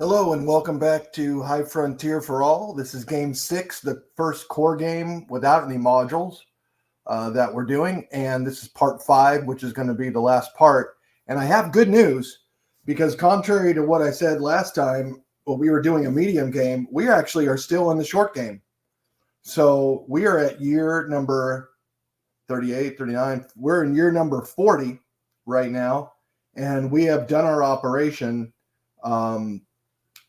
Hello and welcome back to High Frontier for All. This is game 6, the first core game without any modules that we're doing. And this is part 5, which is going to be the last part. And I have good news because contrary to what I said last time, when we were doing a medium game, we actually are still in the short game. So we are at year number 38, 39. We're in year number 40 right now. And we have done our operation.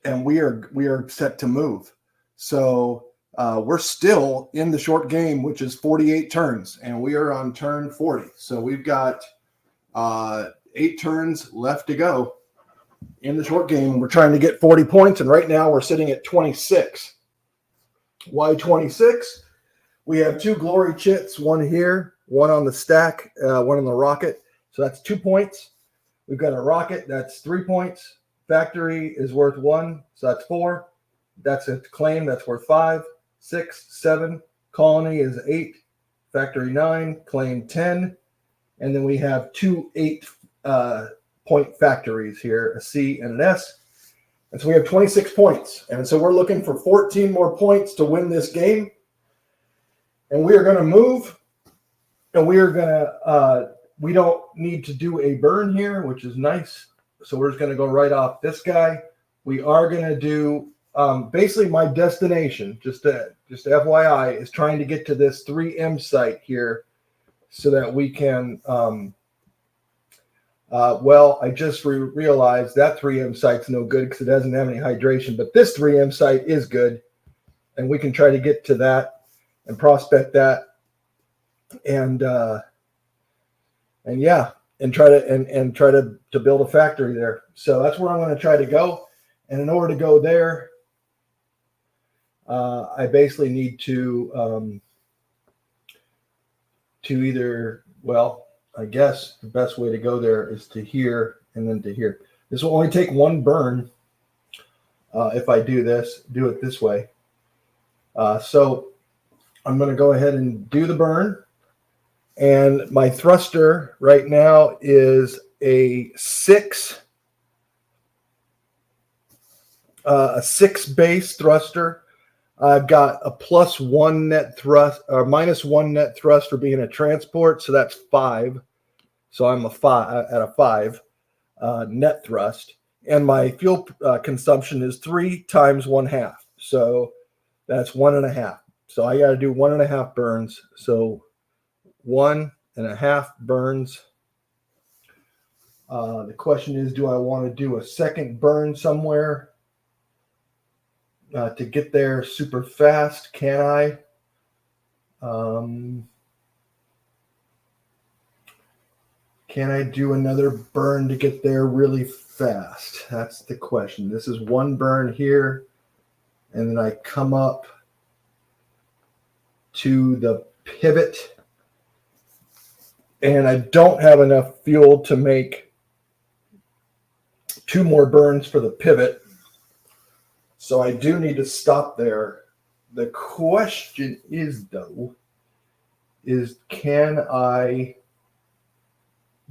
And we are set to move. So we're still in the short game, which is 48 turns, and we are on turn 40. So we've got 8 turns left to go in the short game. We're trying to get 40 points, and right now we're sitting at 26. Why 26? We have 2 Glory Chits, one here, one on the stack, one on the rocket. So that's 2 points. We've got a rocket, that's 3 points. Factory is worth 1, so that's 4. That's a claim, that's worth 5, 6, 7. Colony is 8. Factory 9, claim 10. And then we have 2 8-point factories here, a C and an S. And so we have 26 points. And so we're looking for 14 more points to win this game. And we are going to move. And we are going to, we don't need to do a burn here, which is nice. So we're just going to go right off this guy. We are going to do basically my destination, just FYI, is trying to get to this 3M site here so that we can, I just realized that 3M site's no good because it doesn't have any hydration, but this 3M site is good. And we can try to get to that and prospect that. And yeah. And try to build a factory there. So that's where I'm going to try to go. And in order to go there, I basically need to either, I guess the best way to go there is to here and then to here. This will only take 1 burn if I do it this way. So I'm going to go ahead and do the burn. And my thruster right now is a 6 base thruster. I've got a +1 net thrust or -1 net thrust for being a transport, so that's 5. So I'm at a 5 net thrust, and my fuel consumption is 3 times 1/2. So that's 1.5. So I got to do 1.5 burns. So 1.5 burns. The question is, do I want to do a second burn somewhere to get there super fast? Can I? Can I do another burn to get there really fast? That's the question. This is 1 burn here, and then I come up to the pivot. And I don't have enough fuel to make 2 more burns for the pivot. So I do need to stop there. The question is, though, can I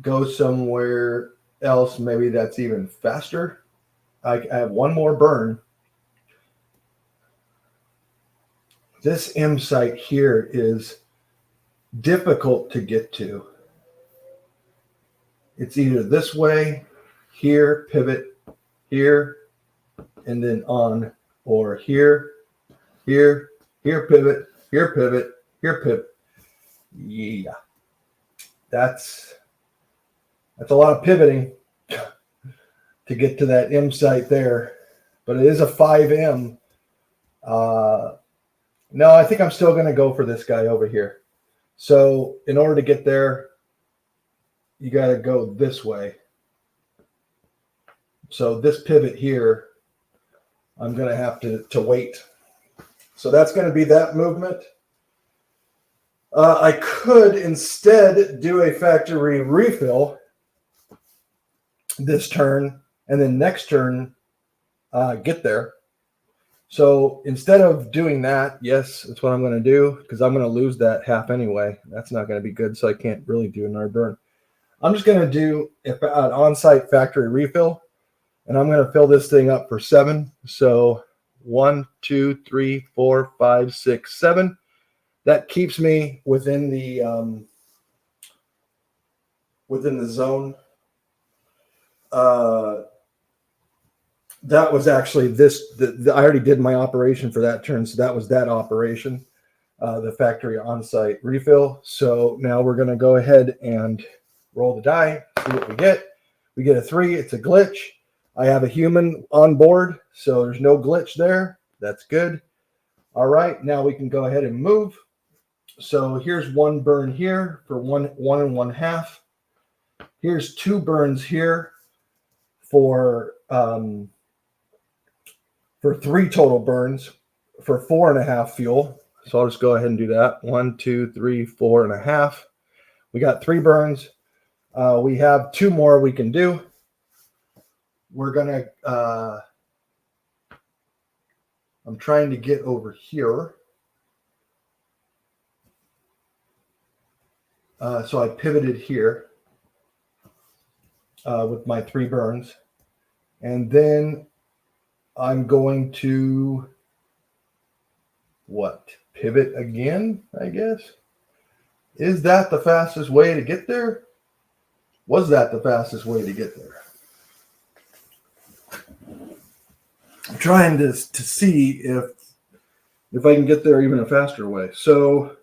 go somewhere else? Maybe that's even faster. I have 1 more burn. This M site here is difficult to get to. It's either this way, here, pivot, here, and then on, or here, here, here, pivot, here, pivot, here, pivot. Yeah, that's a lot of pivoting to get to that M site there, but it is a 5M. No, I think I'm still going to go for this guy over here. So in order to get there, you got to go this way. So this pivot here, I'm going to have to wait. So that's going to be that movement. I could instead do a factory refill this turn, and then next turn get there. So instead of doing that, yes, that's what I'm going to do, because I'm going to lose that half anyway. That's not going to be good, so I can't really do another burn. I'm just going to do an on-site factory refill, And I'm going to fill this thing up for 7. So 1, 2, 3, 4, 5, 6, 7. That keeps me within the zone. That was actually this. I already did my operation for that turn, so that was that operation, the factory on-site refill. So now we're going to go ahead and roll the die, see what we get. We get a 3. It's a glitch. I have a human on board, so there's no glitch there. That's good. All right, now we can go ahead and move. So here's 1 burn here for 1 and 1/2. Here's 2 burns here for 3 total burns for 4.5 fuel. So I'll just go ahead and do that. 1, 2, 3, 4.5. We got 3 burns. We have 2 more we can do. We're gonna. I'm trying to get over here. So I pivoted here with my 3 burns, and then I'm going to pivot again, I guess. Is that the fastest way to get there? Was that the fastest way to get there? I'm trying to see if I can get there even a faster way. So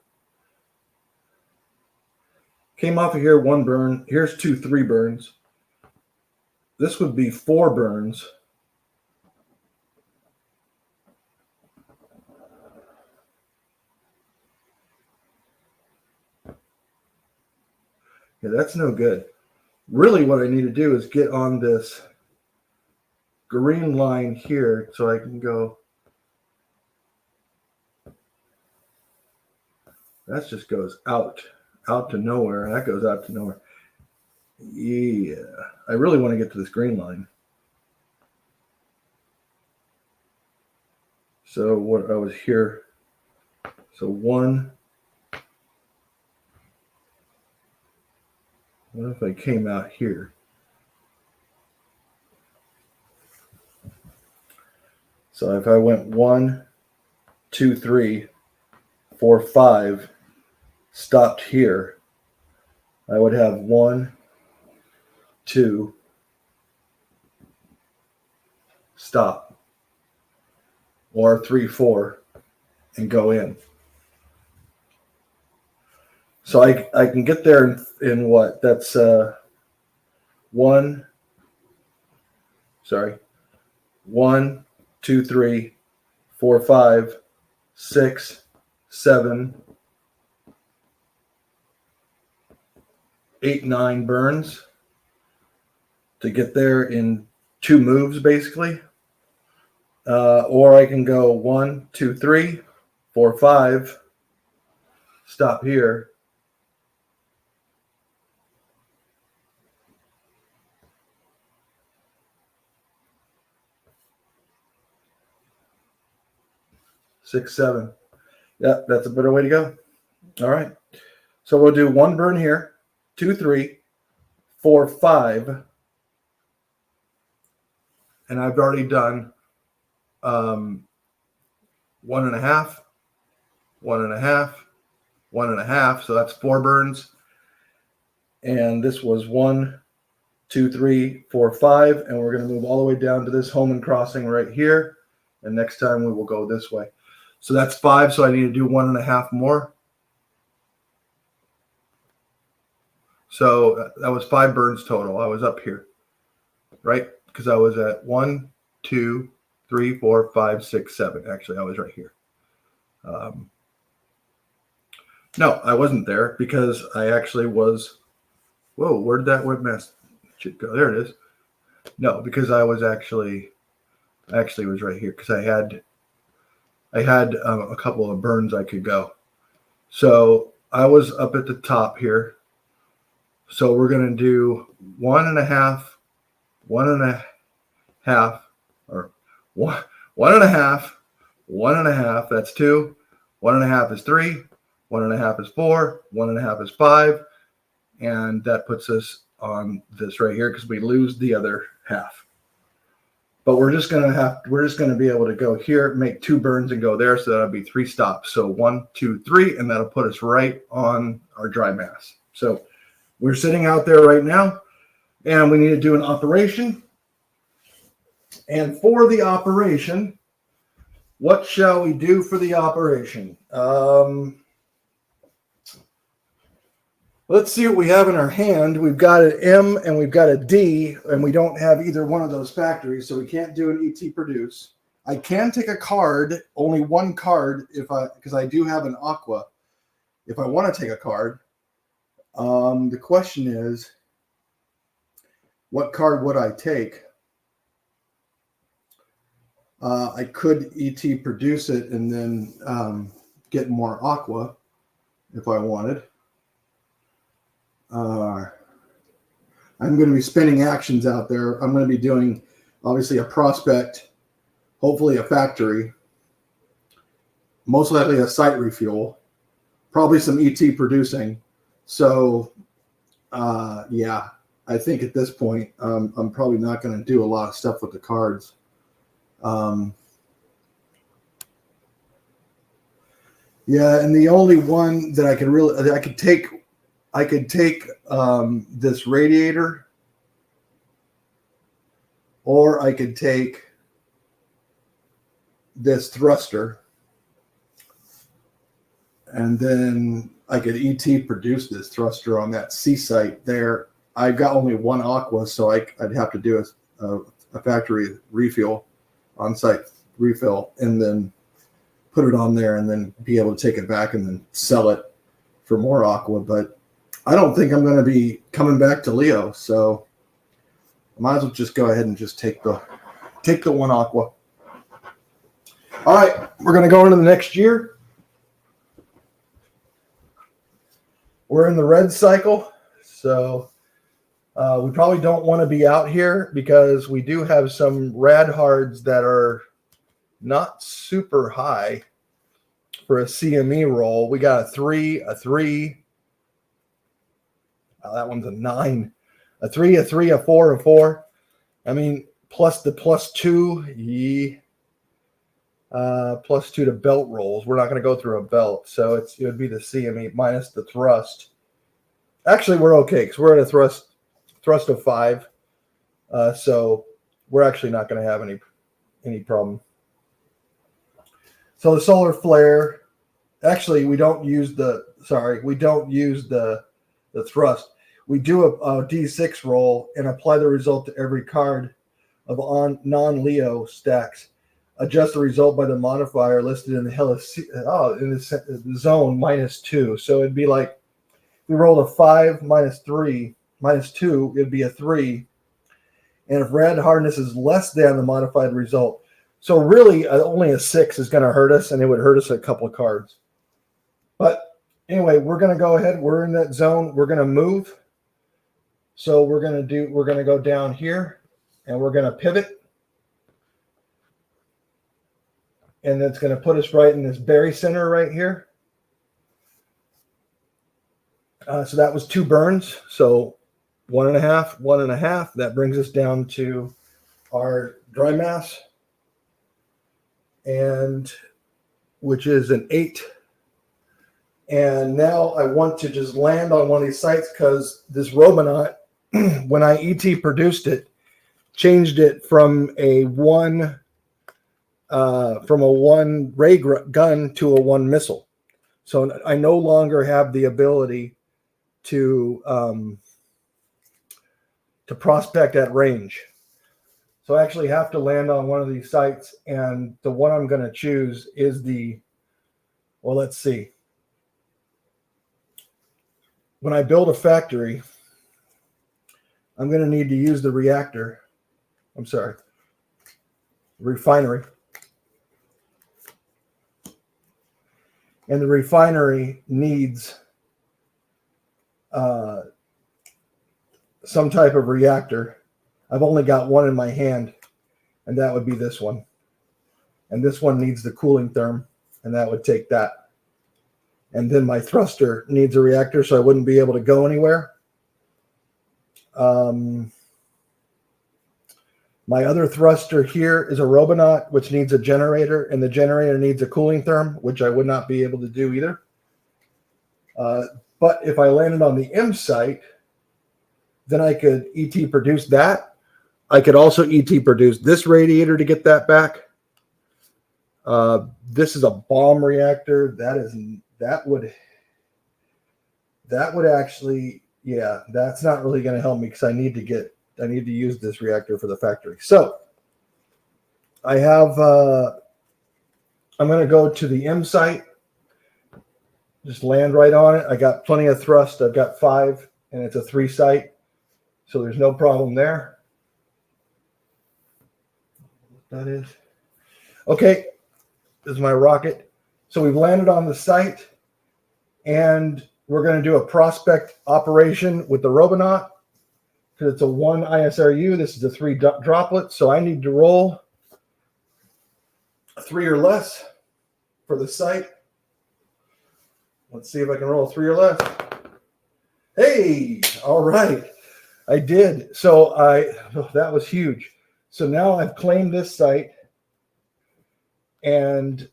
came off of here, 1 burn. Here's 2, 3 burns. This would be 4 burns. Yeah, that's no good. Really what I need to do is get on this green line here so I can go. That just goes out to nowhere. That goes out to nowhere. Yeah, I really want to get to this green line. So what I was here. So 1. What if I came out here? So if I went 1, 2, 3, 4, 5, stopped here, I would have 1, 2, stop, or 3, 4, and go in. So I can get there in what? That's 1, 2, 3, 4, 5, 6, 7, 8, 9 burns to get there in 2 moves, basically. Or I can go 1, 2, 3, 4, 5, stop here. Six, 7. Yeah, that's a better way to go. All right. So we'll do 1 burn here, 2, 3, 4, 5. And I've already done 1.5, 1.5, 1.5. So that's 4 burns. And this was 1, 2, 3, 4, 5. And we're going to move all the way down to this home and crossing right here. And next time we will go this way. So that's 5. So I need to do 1.5 more. So that was 5 burns total. I was up here, right? Because I was at 1, 2, 3, 4, 5, 6, 7. Actually, I was right here. No, I wasn't there because I actually was. Whoa, where did that web mess go? There it is. No, because I was actually was right here because I had a couple of burns I could go. So I was up at the top here. So we're going to do 1.5, 1.5, or 1.5, 1.5. That's 2. 1.5 is 3. 1.5 is 4. 1.5 is 5. And that puts us on this right here because we lose the other half. But we're just gonna be able to go here, make 2 burns and go there. So that'll be 3 stops. So 1, 2, 3, and that'll put us right on our dry mass. So we're sitting out there right now, and we need to do an operation. And for the operation, what shall we do for the operation? Let's see what we have in our hand. We've got an M and we've got a D, and we don't have either one of those factories, so we can't do an ET produce. I can take a card, only 1 card, because I do have an aqua. If I want to take a card, the question is, what card would I take? I could ET produce it and then get more aqua if I wanted. I'm going to be spinning actions out there. I'm going to be doing, obviously, a prospect, hopefully a factory, most likely a site refuel, probably some ET producing. So, yeah, I think at this point, I'm probably not going to do a lot of stuff with the cards. Yeah, and the only one that I could take this radiator, or I could take this thruster, and then I could ET produce this thruster on that C site there. I've got only 1 aqua, so I'd have to do a factory refuel, on-site refill, and then put it on there and then be able to take it back and then sell it for more aqua. But I don't think I'm going to be coming back to Leo, so I might as well just go ahead and just take the 1 aqua. All right, we're going to go into the next year. We're in the red cycle, so we probably don't want to be out here because we do have some rad hards that are not super high for a CME roll. We got a 3, a 3. Oh, that one's a 9, a 3, a 3, a 4, a 4. I mean, plus the +2, +2 to belt rolls. We're not going to go through a belt, so it would be the CME minus the thrust. Actually, we're okay because we're at a thrust of 5, so we're actually not going to have any problem. So the solar flare. Actually, we don't use the thrust. We do a D6 roll and apply the result to every card of non-Leo stacks. Adjust the result by the modifier listed in the zone -2. So it'd be like we rolled a 5 -2, it'd be a 3. And if rad hardness is less than the modified result, so really only a 6 is going to hurt us, and it would hurt us a couple of cards. But anyway, we're going to go ahead. We're in that zone. We're going to move. So we're going to go down here, and we're going to pivot. And that's going to put us right in this berry center right here. So that was 2 burns. So 1.5, 1.5. That brings us down to our dry mass, and which is an 8. And now I want to just land on one of these sites because this Robonaut, when I ET produced it, changed it from a 1 ray gun to a 1 missile. So I no longer have the ability to prospect at range. So I actually have to land on one of these sites, and the one I'm going to choose is let's see. When I build a factory, I'm going to need to use the refinery. And the refinery needs some type of reactor. I've only got one in my hand, and that would be this one. And this one needs the cooling therm, and that would take that. And then my thruster needs a reactor, so I wouldn't be able to go anywhere. My other thruster here is a Robonaut, which needs a generator, and the generator needs a cooling therm, which I would not be able to do either. But if I landed on the M site, then I could ET produce that. I could also ET produce this radiator to get that back. This is a bomb reactor. That would actually, yeah, that's not really going to help me because I need to use this reactor for the factory. So I have, I'm going to go to the M site, just land right on it. I got plenty of thrust. I've got 5 and it's a 3 site. So there's no problem there. That is. Okay. This is my rocket. So we've landed on the site and we're going to do a prospect operation with the Robonaut because it's a 1 ISRU. This is a 3 droplet. So I need to roll 3 or less for the site. Let's see if I can roll 3 or less. Hey, all right. I did. So that was huge. So now I've claimed this site and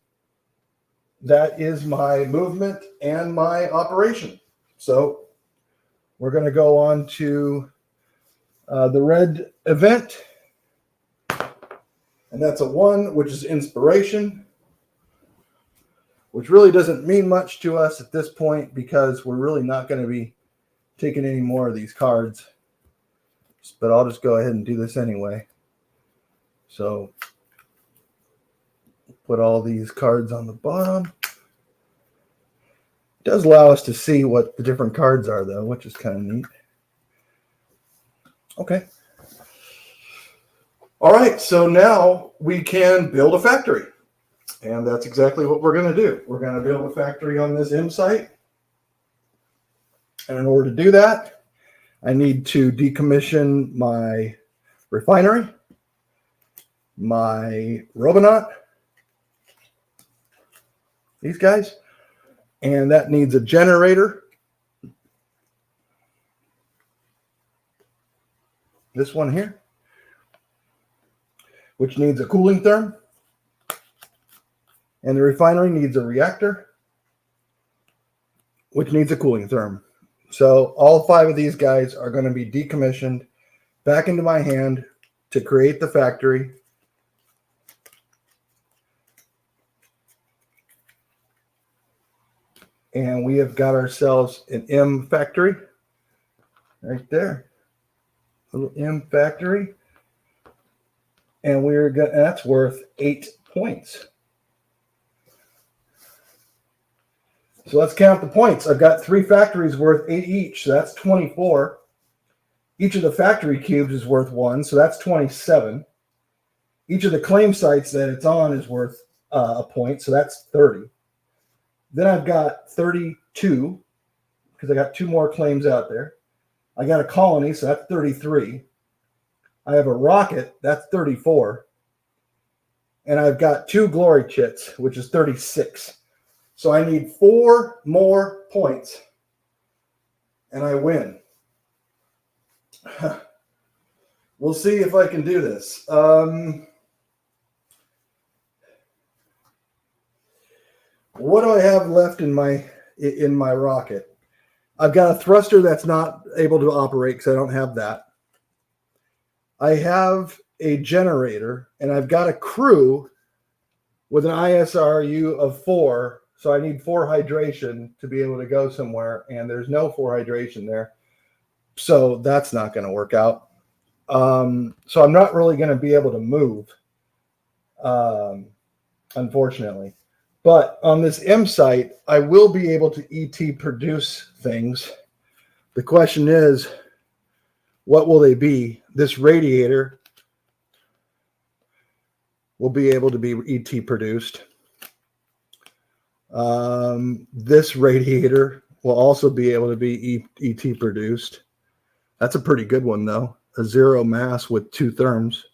that is my movement and my operation. So we're going to go on to the red event. And that's a 1, which is inspiration, which really doesn't mean much to us at this point because we're really not going to be taking any more of these cards. But I'll just go ahead and do this anyway. So put all these cards on the bottom. It does allow us to see what the different cards are, though, which is kind of neat. Okay. All right, so now we can build a factory. And that's exactly what we're going to do. We're going to build a factory on this M site. And in order to do that, I need to decommission my refinery, my Robonaut, these guys, and that needs a generator. This one here, which needs a cooling therm, and the refinery needs a reactor, which needs a cooling therm. So all 5 of these guys are going to be decommissioned back into my hand to create the factory. And we have got ourselves an M factory right there. Little M factory. And that's worth 8 points. So let's count the points. I've got 3 factories worth 8 each, so that's 24. Each of the factory cubes is worth 1, so that's 27. Each of the claim sites that it's on is worth a point, so that's 30. Then I've got 32, because I got 2 more claims out there. I got a colony, so that's 33. I have a rocket, that's 34. And I've got 2 Glory Chits, which is 36. So I need 4 more points, and I win. We'll see if I can do this. What do I have left in my rocket? I've got a thruster that's not able to operate because I don't have that. I have a generator, and I've got a crew with an ISRU of 4. So I need 4 hydration to be able to go somewhere, and there's no 4 hydration there. So that's not going to work out. So I'm not really going to be able to move, unfortunately. But on this M site, I will be able to ET produce things. The question is, what will they be? This radiator will be able to be ET produced. This radiator will also be able to be ET produced. That's a pretty good one, though. A 0 mass with 2 therms.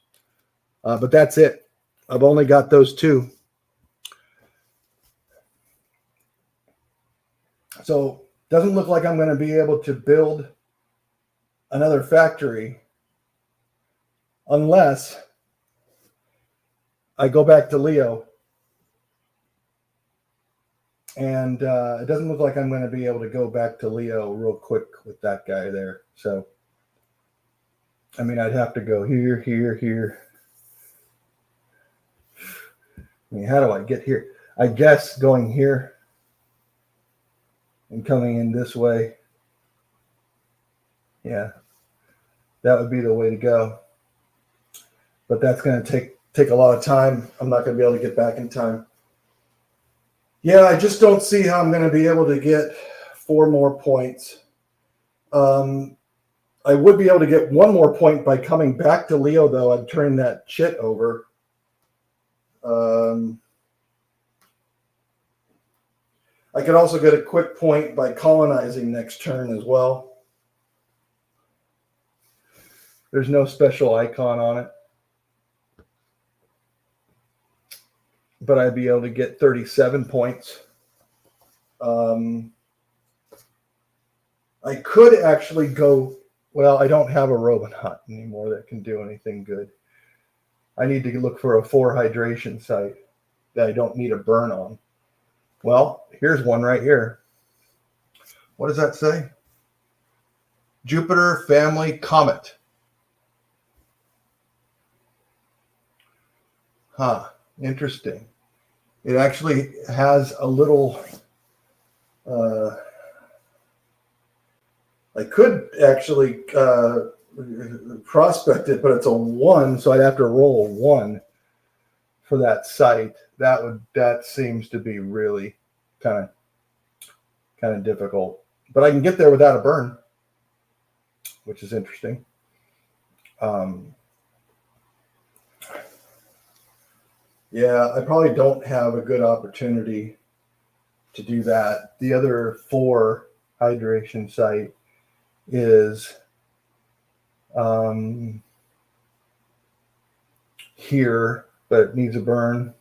But that's it. I've only got those 2. So doesn't look like I'm going to be able to build another factory unless I go back to Leo. And it doesn't look like I'm going to be able to go back to Leo real quick with that guy there. So, I mean, I'd have to go here, here, here. I mean, how do I get here? I guess going here and coming in this way. Yeah, that would be the way to go. But that's going to take a lot of time. I'm not going to be able to get back in time. Yeah, I just don't see how I'm going to be able to get 4 more points. I would be able to get 1 more point by coming back to Leo, though. I'd turn that chit over. I could also get a quick point by colonizing next turn as well. There's no special icon on it. But I'd be able to get 37 points. I could actually go, well, I don't have a Robonaut anymore that can do anything good. I need to look for a 4 hydration site that I don't need a burn on. Well, here's one right here. What does that say? Jupiter Family Comet. Huh. Interesting. It actually has a little, I could actually prospect it, but it's a 1, so I'd have to roll a 1 for that site. That seems to be really kind of difficult. But I can get there without a burn, which is interesting. Yeah, I probably don't have a good opportunity to do that. The other 4 hydration site is here, but it needs a burn.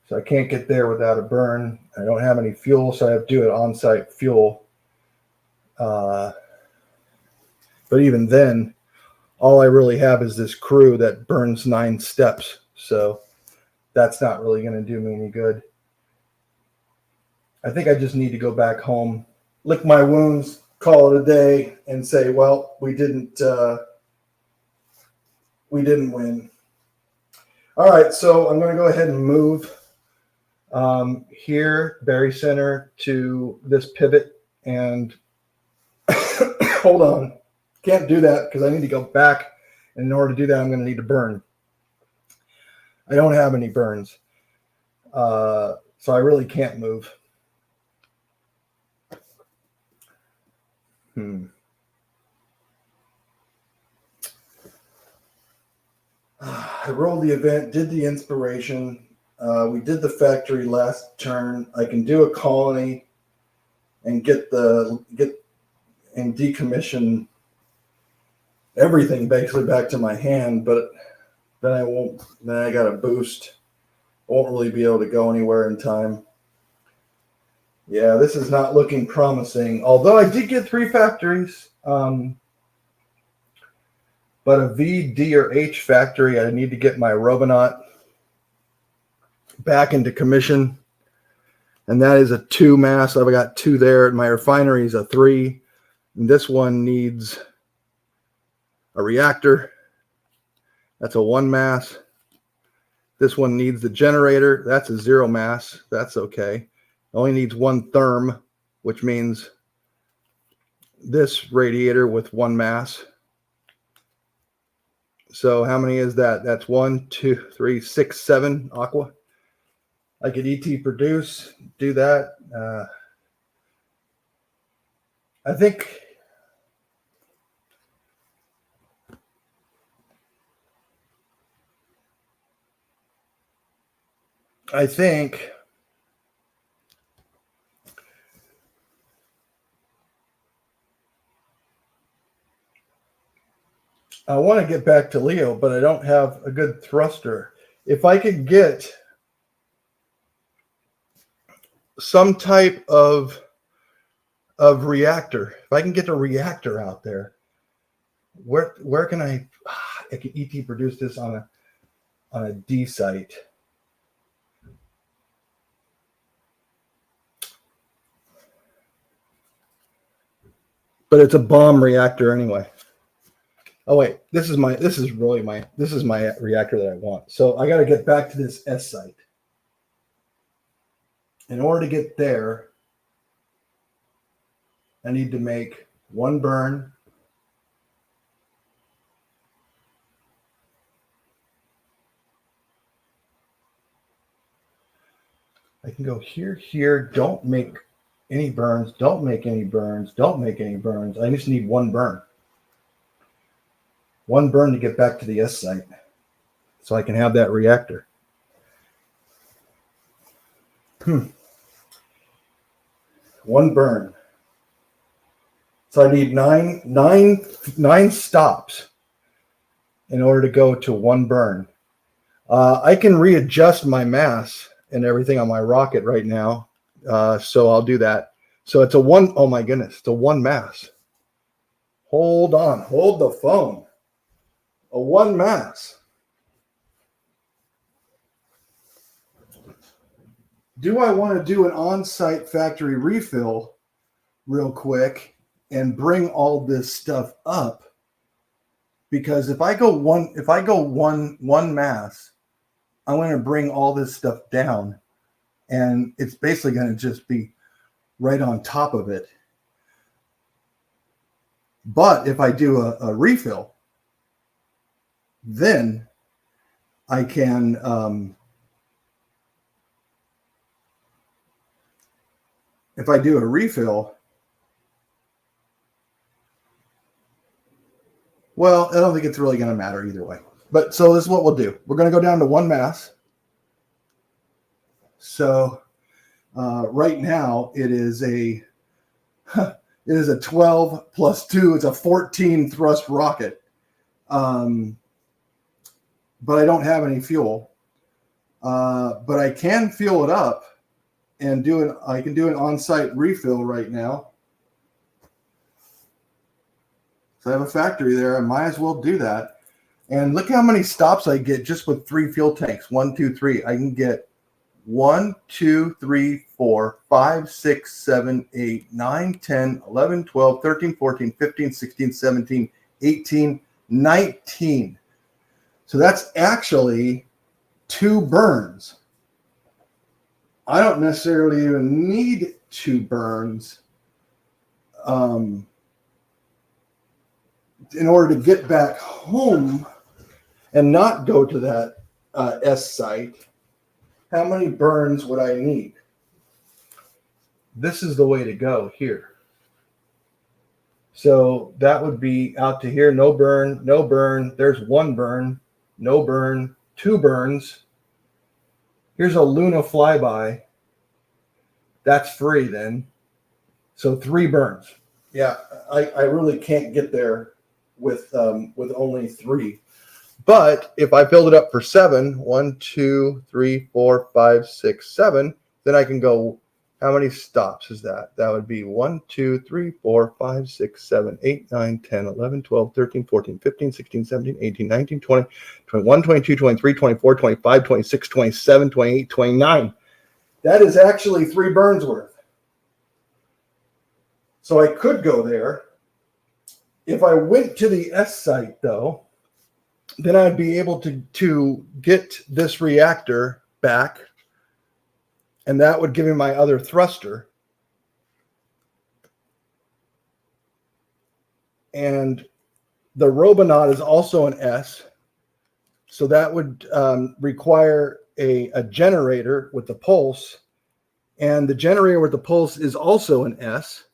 So I can't get there without a burn. I don't have any fuel, so I have to do it on-site fuel. But even then, all I really have is this crew that burns 9 steps. So that's not really going to do me any good. I think I just need to go back home, lick my wounds, call it a day, and say, well, we didn't win. All right, so I'm going to go ahead and move here, Berry Center, to this pivot. And hold on. Can't do that because I need to go back. And in order to do that, I'm going to need to burn. I don't have any burns. So I really can't move. I rolled the event, did the inspiration. We did the factory last turn. I can do a colony and get and decommission everything basically back to my hand, but then I won't. Then I got a boost. I won't really be able to go anywhere in time. Yeah, this is not looking promising. Although I did get 3 factories, but a V, D, or H factory, I need to get my Robonaut back into commission, and that is a 2 mass. I've got 2 there. My refinery is a 3, and this one needs a reactor. That's a 1 mass. This one needs the generator. That's a 0 mass. That's okay. Only needs 1 therm, which means this radiator with 1 mass. So how many is that? That's 1, 2, 3, 6, 7 aqua. I could ET produce, do that. I think I want to get back to Leo, but I don't have a good thruster. If I could get some type of reactor, if I can get a reactor out there, where can I can ET produce this on on a D site. But it's a bomb reactor anyway. Oh wait, this is my reactor that I want. So I got to get back to this S site. In order to get there, I need to make one burn. I can go here. Don't make any burns. Don't make any burns. Don't make any burns. I just need one burn. One burn to get back to the S site so I can have that reactor. One burn. So I need nine stops in order to go to one burn. I can readjust my mass and everything on my rocket right now. So I'll do that. So it's a one, oh my goodness, it's a one mass. Hold on, hold the phone. A one mass. Do I want to do an on-site factory refill real quick and bring all this stuff up? Because if I go one mass, I'm going to bring all this stuff down, and it's basically going to just be right on top of it. But if I do a refill, then I can if I do a refill, well, I don't think it's really going to matter either way. But so this is what we'll do. We're going to go down to one mass. So right now it is a 12 plus 2. It's a 14 thrust rocket. But I don't have any fuel. But I can fuel it up and I can do an on-site refill right now. So I have a factory there. I might as well do that. And look how many stops I get just with 3 fuel tanks. 1, 2, 3. I can get 1, 2, 3, 4, 5, 6, 7, 8, 9, 10, 11, 12, 13, 14, 15, 16, 17, 18, 19. So that's actually 2 burns. I don't necessarily even need 2 burns in order to get back home and not go to that S site. How many burns would I need? This is the way to go here. So that would be out to here. No burn, no burn. There's 1 burn, no burn, 2 burns. Here's a Luna flyby. That's free then. So 3 burns. Yeah, I really can't get there with only 3. But if I filled it up for 7, 1, 2, 3, 4, 5, 6, 7, then I can go. How many stops is that? That would be 1, 2, 3, 4, 5, 6, 7, 8, 9, 10, 11, 12, 13, 14, 15, 16, 17, 18, 19, 20, 21, 22, 23, 24, 25, 26, 27, 28, 29. That is actually 3 burns worth. So I could go there. If I went to the S site, though, then I'd be able to get this reactor back, and that would give me my other thruster. And the Robonaut is also an S, so that would require a generator with the pulse, and the generator with the pulse is also an S,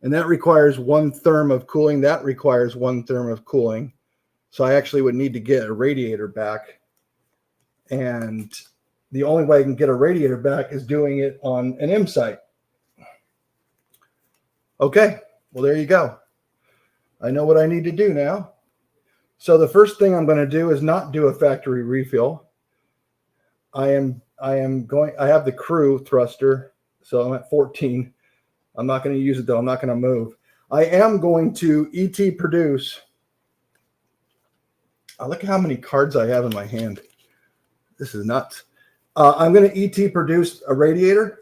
and that requires 1 therm of cooling. That requires 1 therm of cooling. So I actually would need to get a radiator back. And the only way I can get a radiator back is doing it on an M site. Okay, well, there you go. I know what I need to do now. So the first thing I'm going to do is not do a factory refill. I have the crew thruster, so I'm at 14. I'm not going to use it though. I'm not going to move. I am going to ET produce Look at how many cards I have in my hand. This is nuts. I'm going to ET produce a radiator.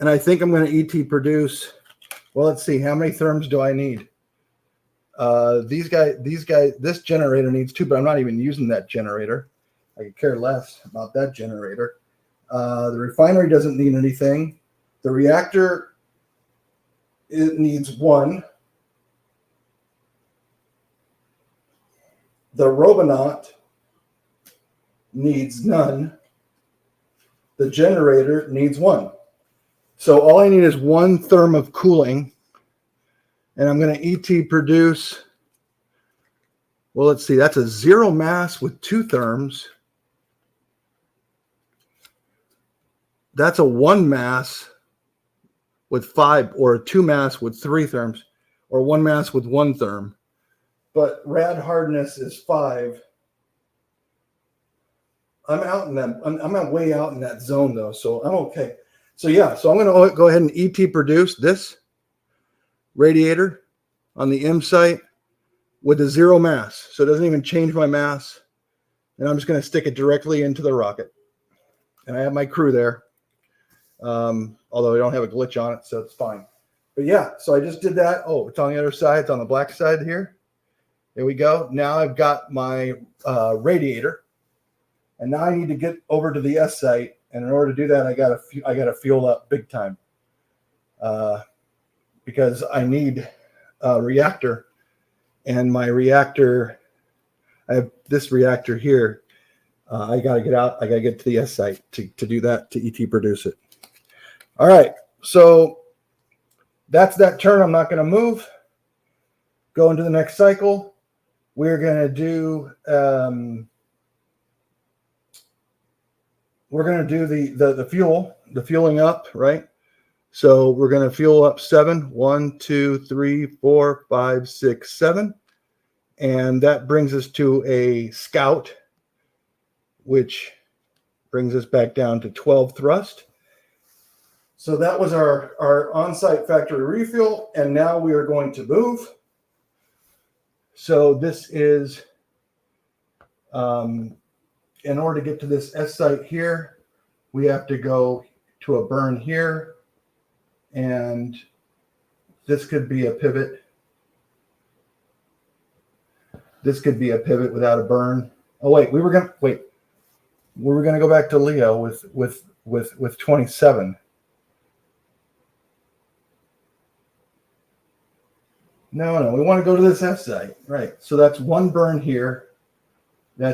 And I think I'm going to ET produce, well, let's see, how many therms do I need? These guys, this generator needs 2, but I'm not even using that generator. I could care less about that generator. The refinery doesn't need anything. The reactor, it needs 1. The Robonaut needs none. The generator needs 1. So all I need is 1 therm of cooling. And I'm going to ET produce, well, let's see, that's a 0 mass with 2 therms. That's a 1 mass with 5, or a 2 mass with 3 therms, or 1 mass with 1 therm. But rad hardness is 5. I'm out in that. I'm way out in that zone though, so I'm okay. So yeah, so I'm going to go ahead and ET produce this radiator on the M site with a 0 mass, so it doesn't even change my mass. And I'm just going to stick it directly into the rocket. And I have my crew there, although I don't have a glitch on it, so it's fine. But yeah, so I just did that. Oh, it's on the other side. It's on the black side here. There we go. Now I've got my radiator, and now I need to get over to the S site. And in order to do that, I got to fuel up big time, because I need a reactor, and my reactor, I have this reactor here. I got to get out. I got to get to the S site to do that, to ET produce it. All right. So that's that turn. I'm not going to move. Go into the next cycle. We're going to do the fuel, the fueling up, right? So we're going to fuel up 7. 1, 2, 3, 4, 5, 6, 7. And that brings us to a scout, which brings us back down to 12 thrust. So that was our on-site factory refuel. And now we are going to move. So this is, in order to get to this S site here, we have to go to a burn here. And this could be a pivot. This could be a pivot without a burn. Oh wait, we were gonna go back to Leo with 27. No, we want to go to this F site, right? So that's 1 burn here. I'm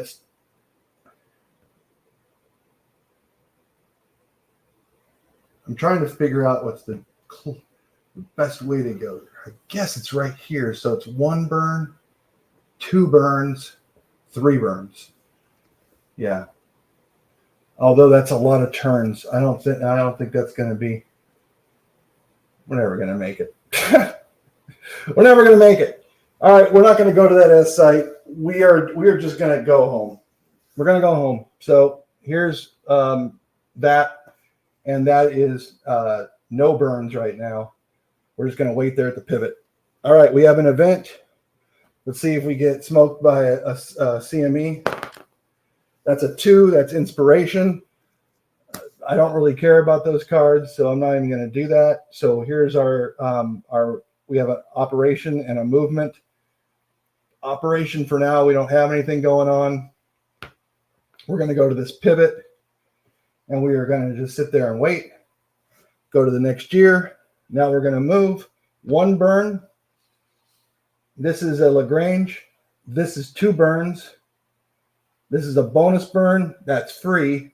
trying to figure out what's the best way to go. I guess it's right here. So it's 1 burn, 2 burns, 3 burns. Yeah. Although that's a lot of turns. I don't think that's going to be. We're never going to make it. We're never going to make it. All right, we're not going to go to that S site. We are just going to go home. We're going to go home. So here's that, and that is no burns right now. We're just going to wait there at the pivot. All right, we have an event. Let's see if we get smoked by a CME. That's a 2. That's inspiration. I don't really care about those cards, so I'm not even going to do that. So here's our we have an operation and a movement. Operation for now, we don't have anything going on. We're going to go to this pivot, and we are going to just sit there and wait. Go to the next year. Now we're going to move. 1 burn. This is a Lagrange. This is 2 burns. This is a bonus burn. That's free.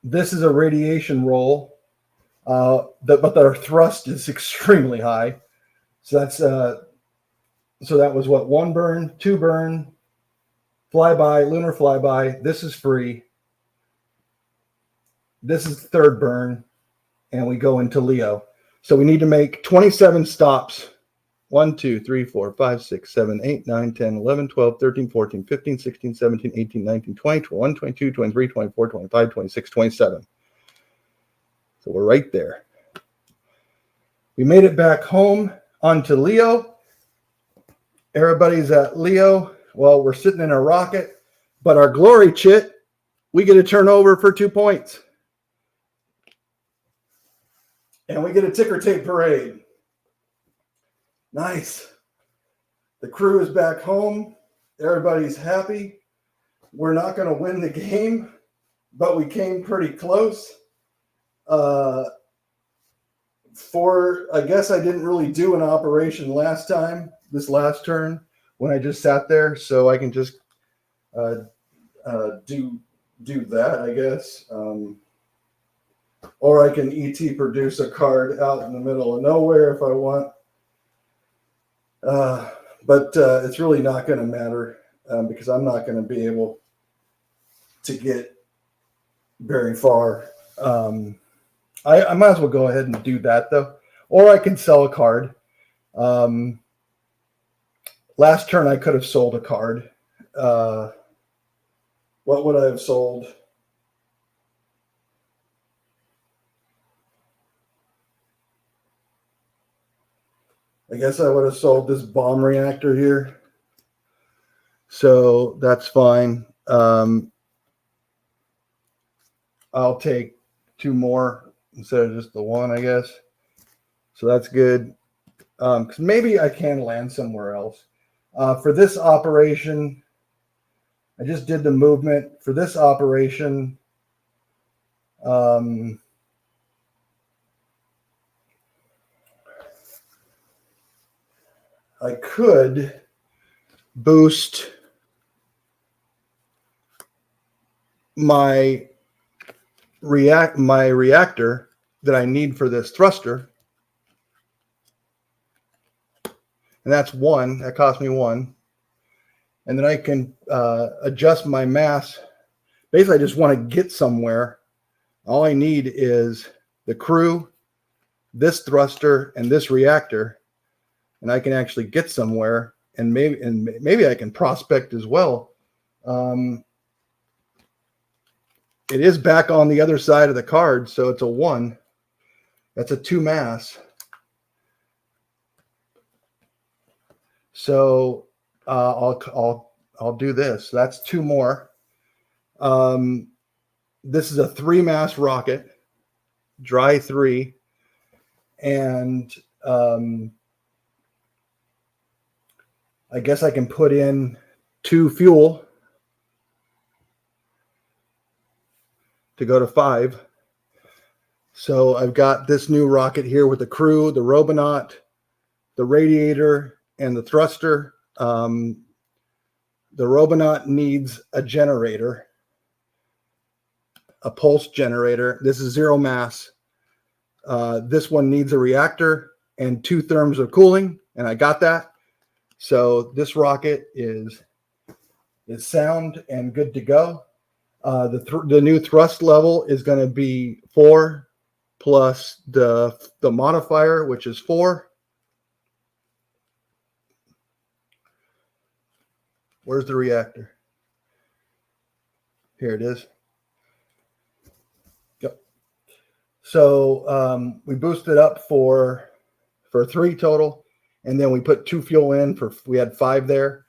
This is a radiation roll. But their thrust is extremely high. So that's so that was what, 1 burn, 2 burn, flyby, lunar flyby. This is free. This is the 3rd burn, and we go into Leo. So we need to make 27 stops. 1, 2, 3, 4, 5, 6, 7, 8, 9, 10, 11, 12, 13, 14, 15, 16, 17, 18, 19, 20, 21, 22, 23, 24, 25, 26, 27. So we're right there. We made it back home onto Leo. Everybody's at Leo. Well, we're sitting in a rocket, but our Glory Chit, we get a turnover for 2 points. And we get a ticker tape parade. Nice. The crew is back home. Everybody's happy. We're not going to win the game, but we came pretty close. I guess I didn't really do an operation last time, this last turn, when I just sat there. So I can just do that, I guess. Or I can ET produce a card out in the middle of nowhere if I want. But it's really not going to matter because I'm not going to be able to get very far. I might as well go ahead and do that, though. Or I can sell a card. Last turn, I could have sold a card. What would I have sold? I guess I would have sold this bomb reactor here. So that's fine. I'll take 2 more instead of just the 1, I guess. So that's good. Because maybe I can land somewhere else. For this operation, I just did the movement. For this operation, I could boost my reactor that I need for this thruster. And that's 1. That cost me 1. And then I can adjust my mass. Basically, I just want to get somewhere. All I need is the crew, this thruster, and this reactor. And I can actually get somewhere, and maybe I can prospect as well. It is back on the other side of the card, so it's a 1. That's a 2 mass. So I'll do this. That's 2 more. This is a 3 mass rocket, dry 3, and I guess I can put in 2 fuel to go to 5. So I've got this new rocket here with the crew, the Robonaut, the radiator, and the thruster. The Robonaut needs a generator, a pulse generator. This is 0 mass. This one needs a reactor and 2 therms of cooling, and I got that. So this rocket is sound and good to go. The new thrust level is going to be 4 plus the modifier, which is 4. Where's the reactor? Here it is. Yep. So we boosted up for 3 total. And then we put 2 fuel in we had 5 there.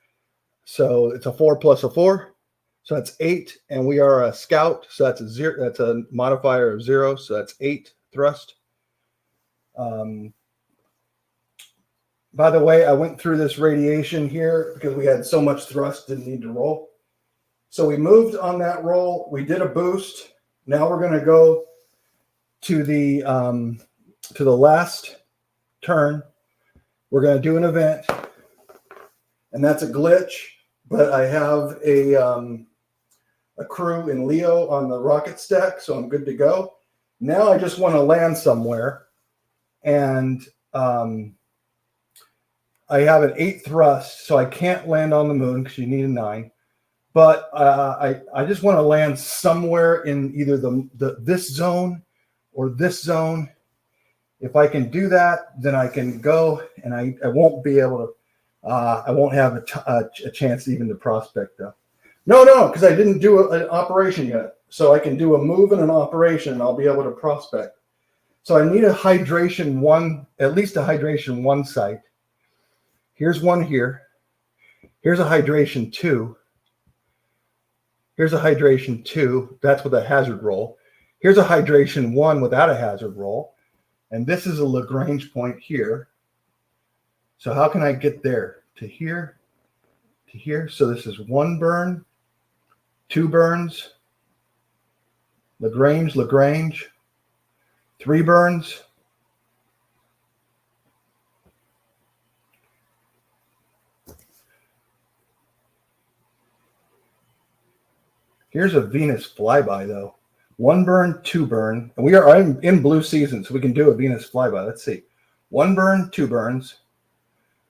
So it's a 4 plus a 4. So that's 8. And we are a scout. So that's a 0. That's a modifier of 0. So that's 8 thrust. By the way, I went through this radiation here because we had so much thrust, didn't need to roll. So we moved on that roll. We did a boost. Now we're going to go to the last turn. We're going to do an event, and that's a glitch, but I have a crew in Leo on the rocket stack, so I'm good to go. Now I just want to land somewhere, and I have an 8 thrust, so I can't land on the moon because you need a 9. But I just want to land somewhere in either this zone or this zone. If I can do that, then I can go, and I won't be able to. I won't have a chance even to prospect though. No, because I didn't do an operation yet. So I can do a move and an operation, and I'll be able to prospect. So I need a hydration 1, at least a hydration 1 site. Here's one here. Here's a hydration 2. Here's a hydration 2. That's with a hazard roll. Here's a hydration 1 without a hazard roll. And this is a Lagrange point here. So how can I get there? To here, to here. So this is 1 burn, 2 burns, Lagrange, Lagrange, 3 burns, here's a Venus flyby though. 1 burn, 2 burn. And we are in blue season, so we can do a Venus flyby. Let's see. 1 burn, 2 burns.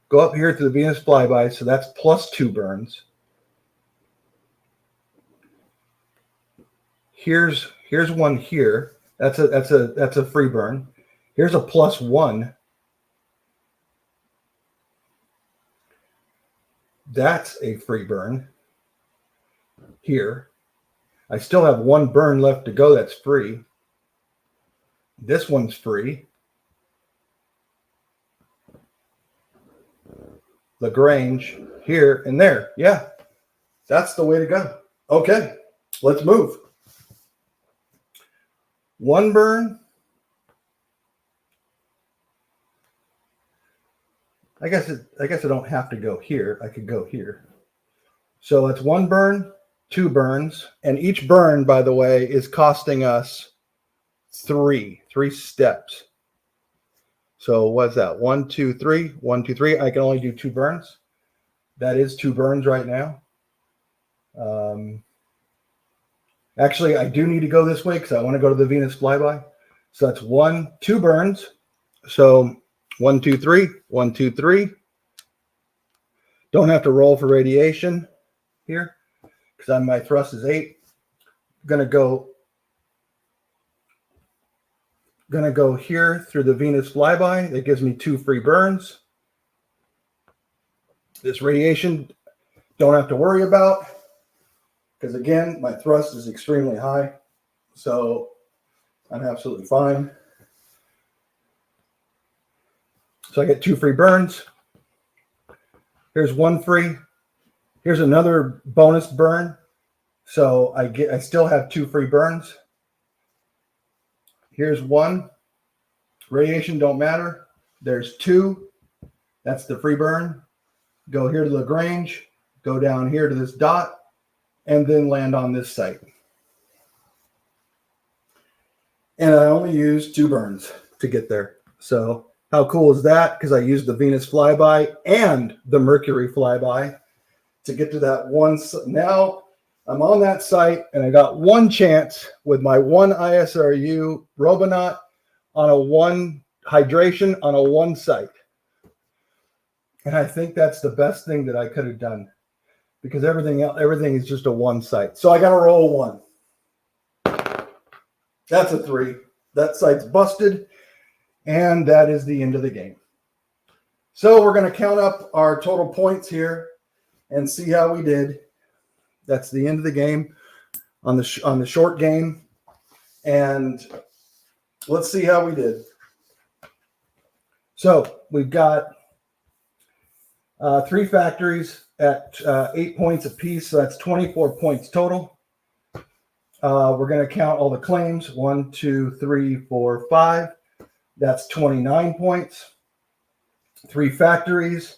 Go up here to the Venus flyby, so that's plus 2 burns. Here's one here. That's a free burn. Here's a plus 1. That's a free burn. Here. I still have 1 burn left to go that's free. This one's free. Lagrange here and there. Yeah, that's the way to go. Okay, let's move. 1 burn. I guess I don't have to go here. I could go here. So it's 1 burn, 2 burns, and each burn, by the way, is costing us 3 steps. So what's that? 1, 2, 3. 1, 2, 3. I can only do 2 burns. That is 2 burns right now. Actually, I do need to go this way because I want to go to the Venus flyby. So that's 1, 2 burns. So 1, 2, 3. 1, 2, 3. Don't have to roll for radiation here because my thrust is 8. Gonna go here through the Venus flyby. That gives me 2 free burns. This radiation, don't have to worry about because again, my thrust is extremely high. So I'm absolutely fine. So I get 2 free burns. Here's 1 free. Here's another bonus burn. So I still have 2 free burns. Here's 1. Radiation don't matter. There's 2. That's the free burn. Go here to Lagrange. Go down here to this dot. And then land on this site. And I only used 2 burns to get there. So how cool is that? Because I used the Venus flyby and the Mercury flyby to get to that one. Now I'm on that site, and I got 1 chance with my 1 ISRU Robonaut on a 1 hydration on a 1 site. And I think that's the best thing that I could have done because everything is just a 1 site. So I got to roll 1. That's a 3. That site's busted. And that is the end of the game. So we're going to count up our total points here and see how we did. That's the end of the game on the short game. And let's see how we did. So we've got 3 factories at 8 points apiece. So that's 24 points total. We're going to count all the claims. 1, 2, 3, 4, 5. That's 29 points. 3 factories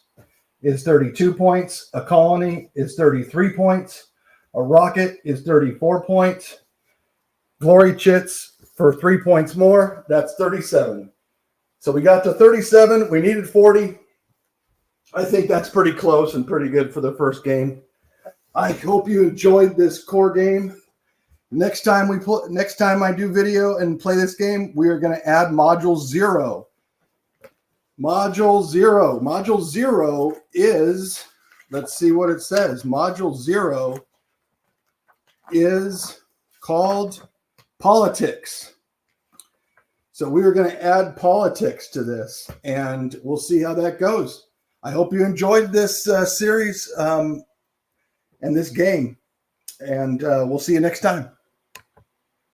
is 32 points. A colony is 33 points. A rocket is 34 points. Glory Chits for 3 points more. That's 37. So we got to 37. We needed 40. I think that's pretty close and pretty good for the first game. I hope you enjoyed this core game. Next time I do video and play this game, we are going to add module 0. Module 0. Module 0 is, let's see what it says. Module 0 is called politics. So we are going to add politics to this, and we'll see how that goes. I hope you enjoyed this series and this game, and we'll see you next time.